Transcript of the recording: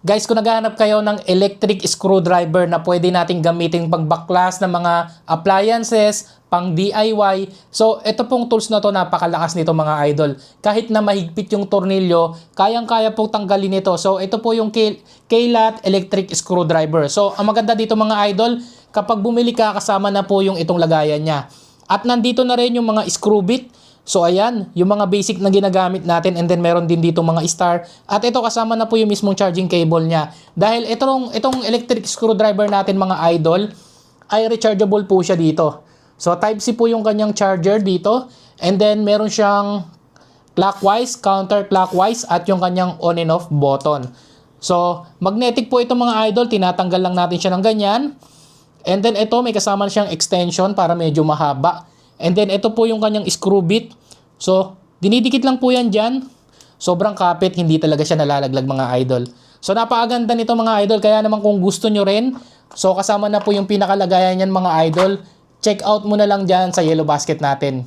Guys, kung naghahanap kayo ng electric screwdriver na pwede nating gamitin pagbaklas ng mga appliances, pang DIY. So, ito pong tools na to, napakalakas nito mga idol. Kahit na mahigpit yung tornilyo, kayang-kaya pong tanggalin ito. So, ito po yung K-LAT electric screwdriver. So, ang maganda dito mga idol, kapag bumili ka, kasama na po yung itong lagayan niya. At nandito na rin yung mga screw bit. So ayan, yung mga basic na ginagamit natin, and then meron din dito mga star. At ito kasama na po yung mismong charging cable niya. Dahil itong electric screwdriver natin mga idol ay rechargeable po siya dito. So Type-C po yung kanyang charger dito, and then meron siyang clockwise, counterclockwise at yung kanyang on and off button. So magnetic po ito mga idol, tinatanggal lang natin siya ng ganyan. And then ito may kasama siyang extension para medyo mahaba. And then, ito po yung kanyang screw bit. So, dinidikit lang po yan dyan. Sobrang kapit, hindi talaga siya nalalaglag mga idol. So, napakaganda nito mga idol. Kaya naman kung gusto nyo rin, so kasama na po yung pinakalagayan yan mga idol. Check out mo na lang dyan sa yellow basket natin.